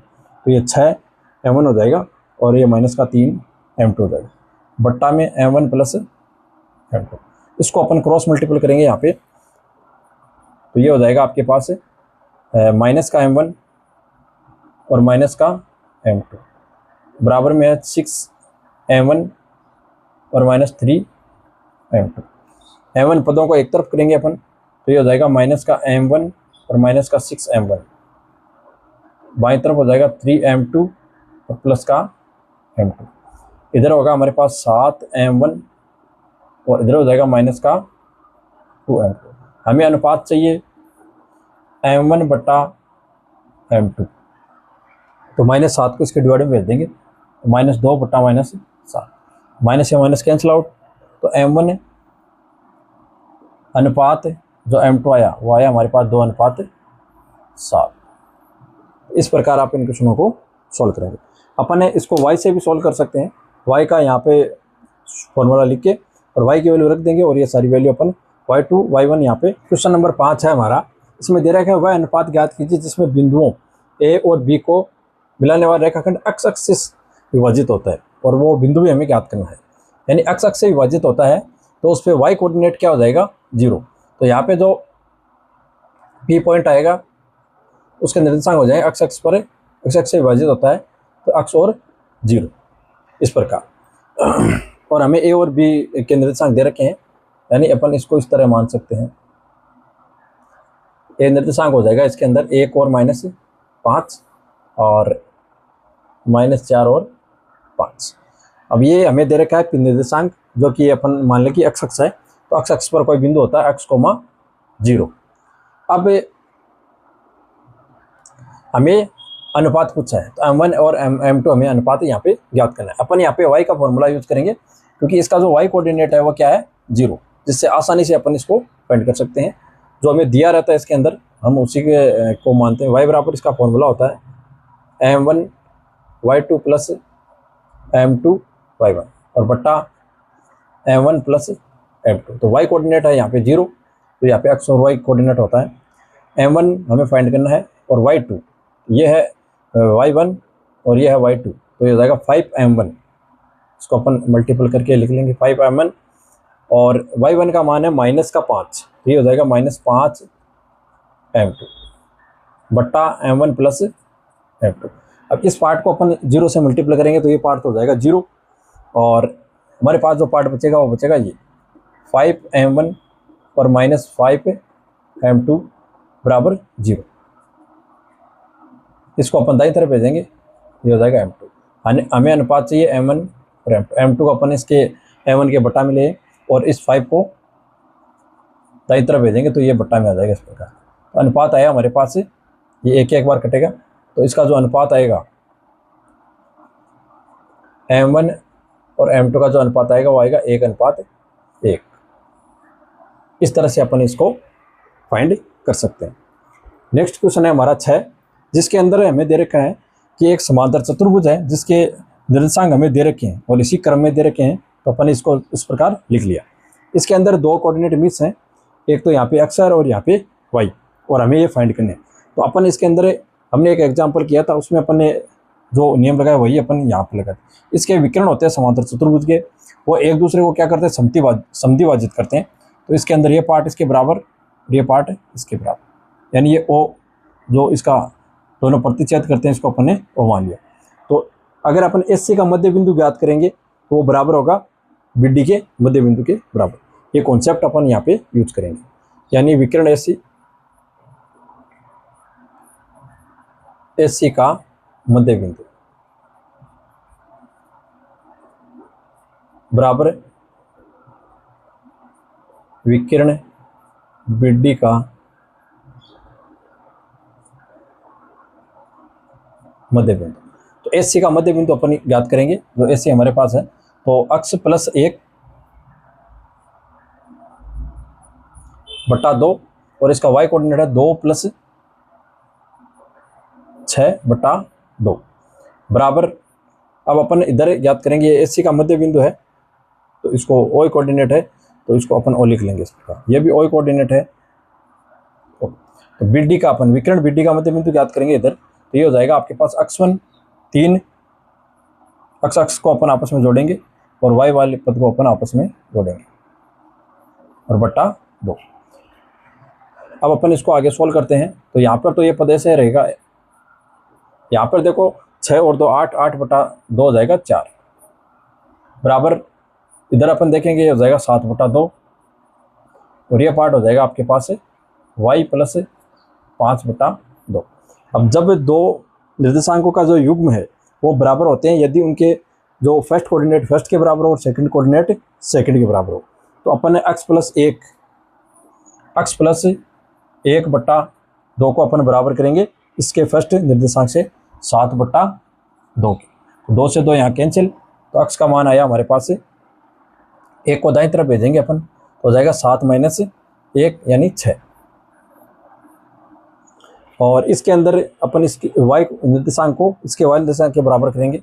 तो ये 6m1 हो जाएगा और ये माइनस का 3m2 हो जाएगा, बट्टा में m1 प्लस m2। इसको अपन क्रॉस मल्टीपल करेंगे यहाँ पे, तो ये हो जाएगा आपके पास माइनस का m1 और माइनस का m2 बराबर में है 6m1 और -3m2। m1 पदों को एक तरफ करेंगे अपन, तो ये हो जाएगा माइनस का m1 और माइनस का 6m1, बाईं तरफ हो जाएगा 3m2 और प्लस का m2। इधर होगा हमारे पास 7m1 और इधर हो जाएगा माइनस का 2m2। हमें अनुपात चाहिए m1 बटा m2, तो -7 को इसके डिवाइड में भेज देंगे, तो -2 बटा -7, माइनस से माइनस कैंसिल आउट, तो m1 अनुपात जो m2 आया वो आया हमारे पास 2:7। इस प्रकार आप इन क्वेश्चनों को सॉल्व करेंगे। अपन इसको y से भी सॉल्व कर सकते हैं, y का यहाँ पे फॉर्मूला लिख के और y की वैल्यू रख देंगे और ये सारी वैल्यू अपन y2 y1 यहाँ पे। क्वेश्चन नंबर 5 है हमारा, इसमें दे रखा है वह अनुपात ज्ञात कीजिए जिसमें बिंदुओं a और b को मिलाने वाला रेखाखंड x एक्सिस विभाजित होता है, और वो बिंदु भी हमें ज्ञात करना है। यानी x अक्ष से विभाजित होता है तो उस पर y कोऑर्डिनेट क्या हो जाएगा 0। तो यहाँ पे जो p पॉइंट आएगा उसके निर्देशांक हो जाएंगे x अक्ष पर, x अक्ष से विभाजित होता है तो x और 0 इस प्रकार। और हमें a और b के निर्देशांक दे रखे हैं, यानी अपन इसको इस तरह मान सकते हैं, a निर्देशांक हो जाएगा इसके अंदर 1 और -5 और -4 और 5। अब ये हमें दे रखा है निर्देशांक जो कि अपन मान लें कि x अक्ष है, तो x अक्ष पर कोई बिंदु होता है x, 0। अब हमें अनुपात पूछा है तो m1 और m2 हमें अनुपात यहाँ पे ज्ञात करना है। अपन यहाँ पे y का फॉर्मूला यूज करेंगे क्योंकि इसका जो y कोऑर्डिनेट है वो क्या है 0, जिससे आसानी से अपन इसको फाइंड कर सकते हैं। जो हमें दिया रहता है इसके अंदर हम उसी के को मानते हैं। y बराबर इसका फॉर्मूला होता है m1 y2 plus m2 y1 और बट्टा m1 प्लस m2। तो y कोऑर्डिनेट है यहाँ पे 0, तो यहाँ पे x और y कोऑर्डिनेट होता है। m1 हमें फाइंड करना है और y2 ये है y1 और ये है y2, तो ये हो जाएगा 5m1। इसको अपन मल्टीपल करके लिख लेंगे 5m1, और y1 का मान है -5, तो ये हो जाएगा -5m2 बट्टा m1 प्लस m2। अब इस पार्ट को अपन 0 से मल्टीप्लाई करेंगे तो ये पार्ट हो जाएगा 0, और हमारे पास जो पार्ट बचेगा वो बचेगा ये 5m1 और -5m2 बराबर 0। इसको अपन दाईं तरफ भेजेंगे, ये हो जाएगा m2। हमें अनुपात चाहिए m1 और m2 को अपन इसके m1 के बट्टा में ले, और इस 5 को दाईं तरफ भेजेंगे तो ये बट्टा में आ जाएगा इस प्रकार। तो अनुपात आया हमारे पास, ये एक बार कटेगा, तो इसका जो अनुपात आएगा m1 और m2 का जो अनुपात आएगा वो आएगा 1:1। इस तरह से अपन इसको फाइंड कर सकते हैं। नेक्स्ट क्वेश्चन है हमारा 6, जिसके अंदर हमें दे रखा है कि एक समांतर चतुर्भुज है जिसके निर्देशांक हमें दे रखे हैं और इसी क्रम में दे रखे हैं, तो अपन इसको इस प्रकार लिख लिया। इसके अंदर दो कोऑर्डिनेट मिस हैं, एक तो यहाँ पे x है और यहाँ पे y, और हमें ये फाइंड करने हैं। तो अपन इसके अंदर हमने एक एग्जांपल किया था, उसमें अपन ने जो नियम लगाया वही अपन यहाँ पर लगाते। इसके विकर्ण होते हैं समांतर चतुर्भुज के, वो एक दूसरे को क्या करते हैं, समद्विभाजित करते हैं। तो इसके अंदर ये पार्ट इसके बराबर, ये पार्ट इसके बराबर, यानी ये ओ जो इसका दोनों प्रतिच्छेद करते हैं, इसको अपन ने ओ मान लिया। तो अगर अपन एससी का मध्य बिंदु ज्ञात करेंगे तो वो बराबर होगा बीडी के मध्य बिंदु के बराबर। ये कॉन्सेप्ट अपन यहाँ पे यूज करेंगे, यानी विकर्ण एससी का मध्य बिंदु बराबर विकर्ण बीडी का मध्य बिंदु। तो एससी का मध्य बिंदु अपन ज्ञात करेंगे, जो एससी हमारे पास है, तो x + 1/2 और इसका y कोऑर्डिनेट है 2 + 6/2 बराबर। अब अपन इधर ज्ञात करेंगे, ये एससी का मध्य बिंदु है तो इसको o कोऑर्डिनेट है, तो इसको अपन o लिख लेंगे इस प्रकार। ये भी o कोऑर्डिनेट है। तो बीडी का अपन विकर्ण बीडी का मध्य बिंदु ज्ञात करेंगे इधर, तो ये हो जाएगा आपके पास x1 3, x को अपन आपस में जोड़ेंगे और y वाले पद को अपन आपस में जोड़ेंगे और बट्टा 2। अब अपन इसको आगे सोल्व करते हैं। तो यहाँ पर तो ये पद ऐसे रहेगा, यहाँ पर देखो 6 और 2 8, 8/2 हो जाएगा 4 बराबर। इधर अपन देखेंगे ये हो जाएगा 7/2, और ये पार्ट हो जाएगा आपके पास y + 5/2। अब जब दो निर्देशांकों का जो युग्म है वो बराबर होते हैं, यदि उनके जो फर्स्ट कोऑर्डिनेट फर्स्ट के बराबर हो और सेकंड कोऑर्डिनेट सेकंड के बराबर हो, तो अपन ने x + 1/2 को अपन बराबर करेंगे इसके फर्स्ट निर्देशांक से 7/2 के। 2 से 2 यहाँ कैंसिल, तो x का मान आया हमारे पास 1 को दाईं तरफ भेजेंगे अपन, तो हो जाएगा 7 - 1 यानी 6। और इसके अंदर अपन इसके y निर्देशांक को इसके y निर्देशांक के बराबर करेंगे,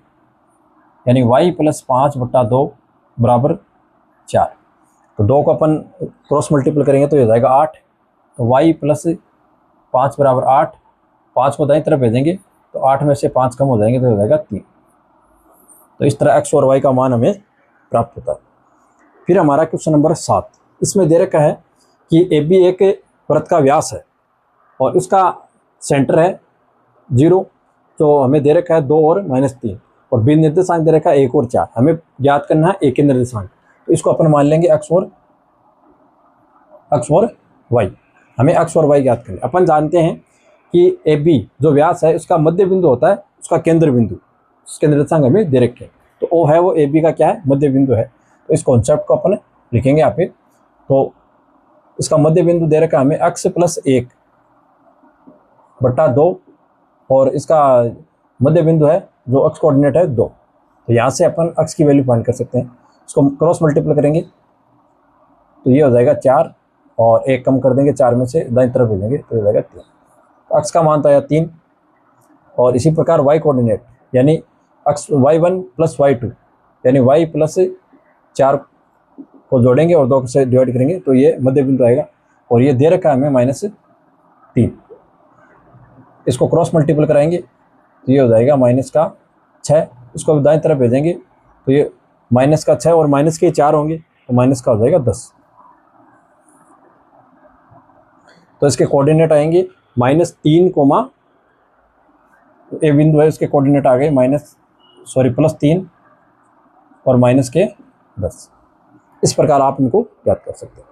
यानी y + 5/2 बराबर 4। तो 2 को अपन क्रॉस मल्टीपल करेंगे तो ये हो जाएगा 8, तो y + 5 बराबर 8। 5 को दाईं तरफ भेजेंगे तो 8 में से 5 कम हो जाएंगे तो हो जाएगा 3। तो इस तरह x और y का मान हमें प्राप्त होता है। फिर हमारा क्वेश्चन नंबर 7, इसमें दे रखा है कि AB एक वृत्त का व्यास है और इसका सेंटर है 0, तो हमें दे रखा है 2 और -3, और बी निर्देशांक दे रखा है 1 और 4। हमें ज्ञात करना है एक ही निर्देशांक, तो इसको अपन मान लेंगे x और y। हमें x और y ज्ञात करना। अपन जानते हैं कि AB जो व्यास है उसका मध्य बिंदु होता है, उसका केंद्र बिंदु, उसके निर्देशांक हमें दे रखे हैं। तो O है वो AB का क्या है, मध्य बिंदु है। तो इस कॉन्सेप्ट को अपन लिखेंगे यहाँ पे। तो इसका मध्य बिंदु दे रखा है हमें x + 1/2, और इसका मध्य बिंदु है जो x कोऑर्डिनेट है 2। तो यहाँ से अपन x की वैल्यू फाइंड कर सकते हैं। इसको क्रॉस मल्टीप्लाई करेंगे तो ये हो जाएगा 4, और 1 कम कर देंगे 4 में से, दाईं तरफ भेजेंगे तो हो जाएगा 3। तो x का मान तो आया 3। और इसी प्रकार y कोऑर्डिनेट यानी y1 + y2 यानी y + 4 को जोड़ेंगे और 2 से डिवाइड करेंगे तो ये मध्य बिंदु आएगा। और ये दे रखा है हमें -3, इसको क्रॉस मल्टीपल कराएंगे तो ये हो जाएगा -6। इसको दाएं तरफ भेजेंगे तो ये -6 और माइनस के 4 होंगे तो माइनस का हो जाएगा 10। तो इसके कोऑर्डिनेट आएंगे -3, ए बिंदु है उसके कोऑर्डिनेट आ गए +3 और -10। इस प्रकार आप इनको याद कर सकते हैं।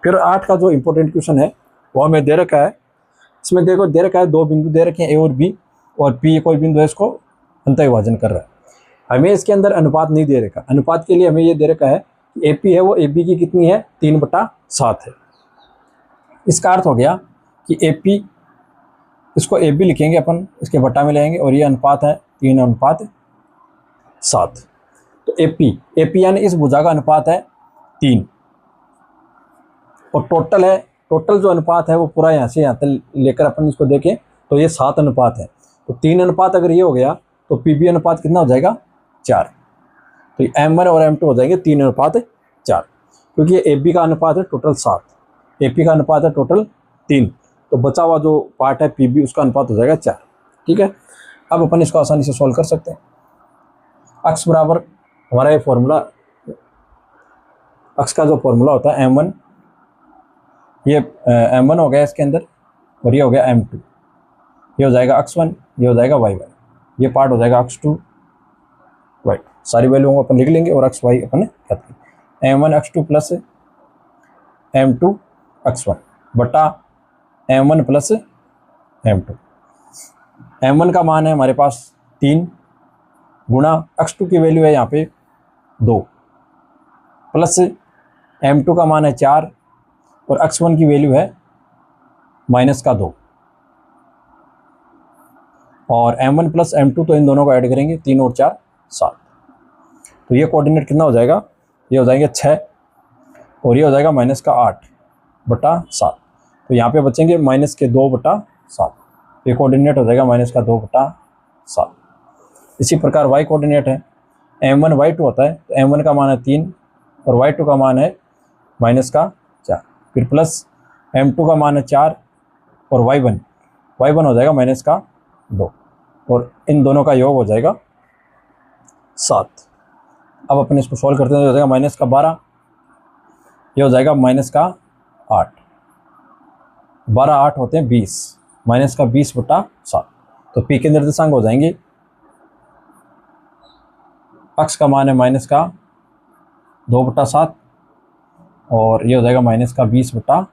फिर 8 का जो इंपॉर्टेंट क्वेश्चन है वो हमें दे रखा है। इसमें देखो दे रखा है 2 बिंदु दे रखे हैं ए और बी, और पी कोई बिंदु है इसको अंतःविभाजन कर रहा है। हमें इसके अंदर अनुपात नहीं दे रखा। अनुपात के लिए हमें ये दे रखा है कि ए पी है वो ए बी की कितनी है 3/7 है। इसका अर्थ हो गया कि ए पी, इसको ए बी लिखेंगे अपन, इसके बट्टा में लेंगे और ये अनुपात है 3/7। तो ए पी यानी इस भुजा का अनुपात है 3 और टोटल जो अनुपात है वो पूरा यहाँ से यहाँ तक लेकर अपन इसको देखें तो ये 7 अनुपात है। तो 3 अनुपात अगर ये हो गया तो पी बी अनुपात कितना हो जाएगा 4। तो M1 और M2 हो जाएंगे 3/4, क्योंकि ये ए बी का अनुपात है टोटल 7, ए पी का अनुपात है टोटल 3, तो बचा हुआ जो पार्ट है पी बी उसका अनुपात हो जाएगा 4। ठीक है, अब अपन इसको आसानी से सॉल्व कर सकते हैं। अक्स बराबर हमारा ये फॉर्मूला, अक्स का जो फॉर्मूला होता है M1, ये M1 हो गया इसके अंदर और ये हो गया M2। ये हो जाएगा x1, ये हो जाएगा y1, ये पार्ट हो जाएगा x2 y। सारी वैल्यू अपन लिख लेंगे और x y अपन कहते हैं M1 x2 plus M2 x1 बटा M1 प्लस M2। M1 का मान है हमारे पास 3 गुणा x2 की वैल्यू है यहाँ पे 2 प्लस M2 का मान है 4 और x1 की वैल्यू है -2 और M1 प्लस M2 तो इन दोनों को ऐड करेंगे 3 और 4 7। तो ये कोऑर्डिनेट कितना हो जाएगा, ये हो जाएंगे 6 और ये हो जाएगा -8/7। तो यहाँ पे बचेंगे -2/7। ये कोऑर्डिनेट हो जाएगा -2/7। इसी प्रकार y कोऑर्डिनेट है M1 y2 होता है, तो M1 का मान है 3 और y2 का मान है -4, फिर प्लस M2 का मान है 4 और y1 हो जाएगा -2 और इन दोनों का योग हो जाएगा 7। अब अपन इसको सॉल्व करते हैं तो हो जाएगा -12, ये हो जाएगा -8, 12 8 होते हैं 20, -20/7। तो पी के निर्देशांक हो जाएंगे, अक्स का मान है -2/7 और ये हो जाएगा -20/7।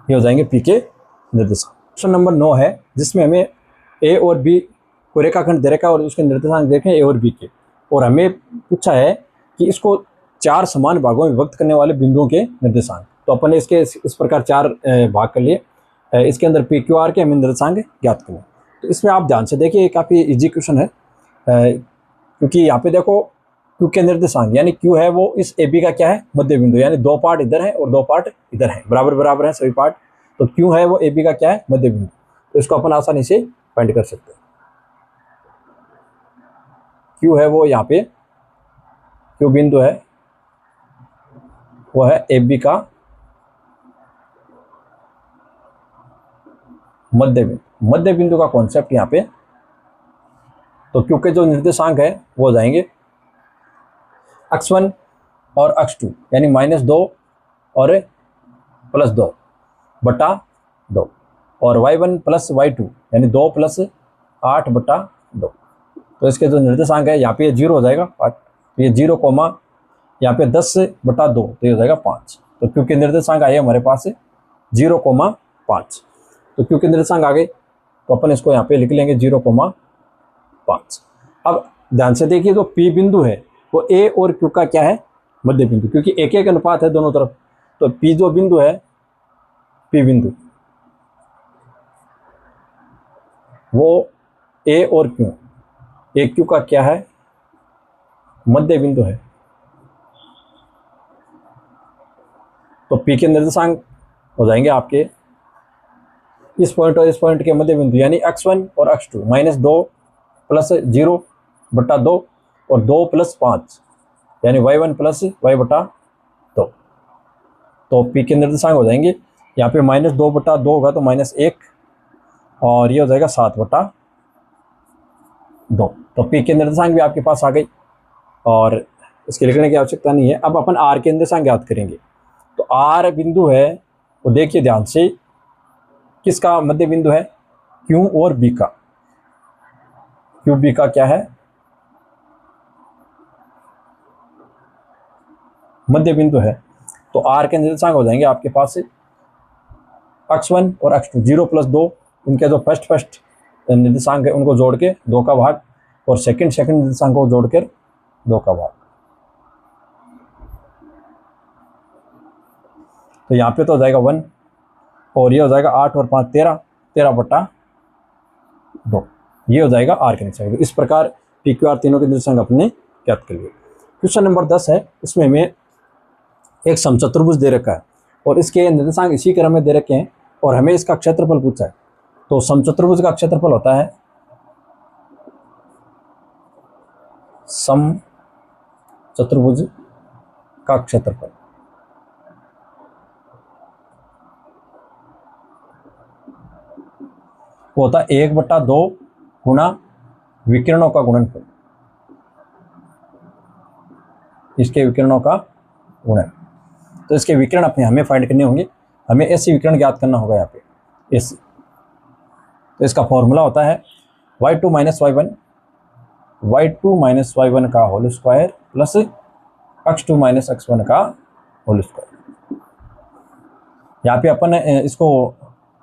ये हो जाएंगे पी के निर्देशांक। क्वेश्चन नंबर 9 है जिसमें हमें ए और बी को रेखाखंड दे रखा है और उसके निर्देशांक देखें ए और बी के, और हमें पूछा है कि इसको 4 समान भागों में विभक्त करने वाले बिंदुओं के निर्देशांक। तो अपन ने इसके इस प्रकार 4 भाग कर लिए। इसके अंदर पी क्यू आर के हमें निर्देशांक ज्ञात करने। तो इसमें आप ध्यान से देखिए, काफ़ी इजी क्वेश्चन है, क्योंकि यहाँ पे देखो क्यू के निर्देशांक यानी क्यू है वो इस ए बी का क्या है मध्य बिंदु, यानी 2 पार्ट इधर है और 2 पार्ट इधर है, बराबर बराबर है सभी पार्ट। तो क्यू है वो ए बी का क्या है मध्य बिंदु, तो इसको अपन आसानी से फाइंड कर सकते हैं। क्यू है वो यहाँ पे क्यू बिंदु है वो है ए बी का मध्य बिंदु। मध्य बिंदु का कॉन्सेप्ट यहाँ पे, तो क्यू के जो निर्देशांक है वो हो जाएंगे x1 और x2 यानी -2 और +2/2 और y1 प्लस y2 यानी 2 + 8/2। तो इसके जो निर्देशांक है यहाँ पे 0 हो जाएगा पार्ट, तो ये 0 कोमा यहाँ पे 10/2 तो ये हो जाएगा 5। तो क्योंकि निर्देशांक आए हमारे पास 0,5। तो क्योंकि निर्देशांक आ गए तो अपन इसको यहाँ पे लिख लेंगे 0,5। अब ध्यान से देखिए, तो P बिंदु है वो A और Q का क्या है मध्य बिंदु, क्योंकि एक अनुपात है दोनों तरफ। तो P जो बिंदु है P बिंदु वो A और Q, A Q का क्या है मध्य बिंदु है। तो P के निर्देशांक हो जाएंगे आपके इस पॉइंट और इस पॉइंट के मध्य बिंदु यानी x1 और x2 -2 + 0/2 और 2 + 5 यानी y1 + y/2 तो पी के निर्देशांक हो जाएंगे यहाँ पे -2/2 होगा तो -1, और ये हो जाएगा 7/2। तो पी के निर्देशांक भी आपके पास आ गई और इसके लिखने की आवश्यकता नहीं है। अब अपन आर के निर्देशांक ज्ञात करेंगे। तो आर बिंदु है वो देखिए ध्यान से, किसका मध्य बिंदु है, क्यू और बी का। क्यू बी का क्या है, मध्य बिंदु है। तो आर के निर्देशांक हो जाएंगे आपके पास x1 और x2, 0+2, इनके जो फर्स्ट निर्देशांक है उनको जोड़ के 2 का भाग, और सेकंड निर्देशांक को जोड़कर 2 का भाग। तो यहाँ पे तो हो जाएगा 1, और ये हो जाएगा 8 और 5 13, 13/2। ये हो जाएगा आर के निर्देशांक। इस प्रकार पी क्यू आर तीनों के निर्देशांक अपने ज्ञात कर लिए। क्वेश्चन नंबर 10 है, इसमें हमें एक समचतुर्भुज दे रखा है और इसके निर्देशांक इसी क्रम में दे रखे हैं और हमें इसका क्षेत्रफल पूछा है। तो समचतुर्भुज का क्षेत्रफल होता है समचतुर्भुज का क्षेत्रफल, वो होता है 1/2 गुणा विकिरणों का गुणनफल, इसके विकिरणों का गुणन। तो इसके विकिरण अपने हमें फाइंड करने होंगे, हमें ऐसे विकिरण ज्ञात करना होगा यहाँ पे ऐसे। तो इसका फॉर्मूला होता है y2 - y1 का whole square plus x2 - x1 का होल स्क्वायर। यहाँ पे अपन इसको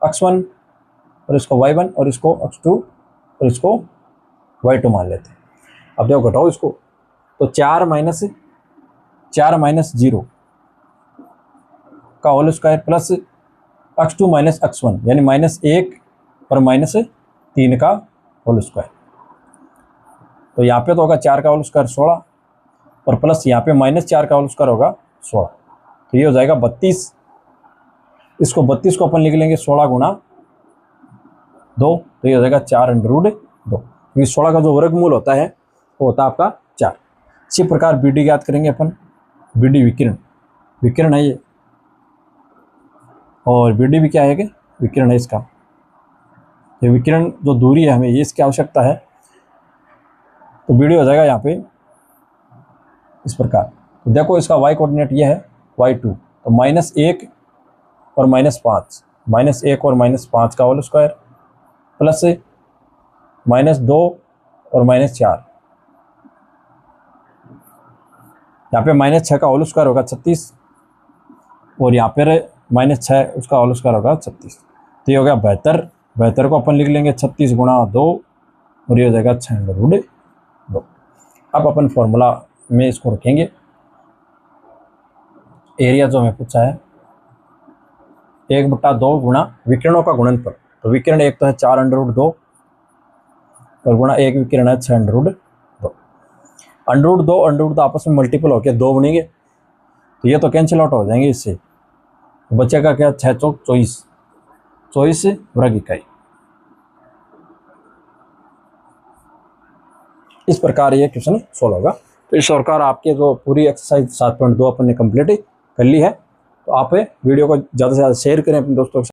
x1 और इसको y1 और इसको x2 और इसको y2 मान लेते हैं। अब देखो घटाओ इसको, तो 4 - 0 का whole square plus x2 - x1 यानी -1 और -3 का होल स्क्वायर। तो यहाँ पे तो होगा 4 का होल स्क्वायर 16, और प्लस यहाँ पे -4 का होल स्क्वायर होगा 16। तो ये हो जाएगा 32। इसको 32 को अपन लिख लेंगे 16 गुणा 2, तो ये हो जाएगा 4√2, क्योंकि 16 का जो वर्गमूल होता है वो होता है आपका 4। इसी प्रकार बी डी ज्ञात करेंगे अपन। बी डी विकिरण है ये, और बी डी भी क्या है कि विकिरण है इसका। ये विकिरण जो दूरी है हमें ये इसकी आवश्यकता है, तो बी डी हो जाएगा यहाँ पे इस प्रकार। तो देखो इसका y कोऑर्डिनेट ये है y2, तो -1 और -5, -1 और -5 का होल स्क्वायर प्लस -2 और -4, यहाँ पे -6 का होल स्क्वायर होगा 36, और यहाँ पर -6 उसका होल स्क्वायर होगा 36। तो ये हो गया 72। 72 को अपन लिख लेंगे 36 गुणा 2, और ये हो जाएगा 6√2। अब अपन फॉर्मूला में इसको रखेंगे। एरिया जो हमें पूछा है 1/2 गुणा विकिरणों का गुणनफल। तो विकिरण एक तो है 4√2 और गुणा एक विकिरण है 6√2। √2 आपस में मल्टीपल होकर 2 बनेंगे, तो ये तो कैंसिल आउट हो जाएंगे इससे। बचेगा क्या, 6 चौक 24 वर्ग इकाई। इस प्रकार ये क्वेश्चन सोल्व होगा। तो इस प्रकार आपके जो पूरी एक्सरसाइज 7.2 अपन ने कंप्लीट कर ली है। तो आप वीडियो को ज़्यादा से ज़्यादा शेयर करें अपने दोस्तों के साथ।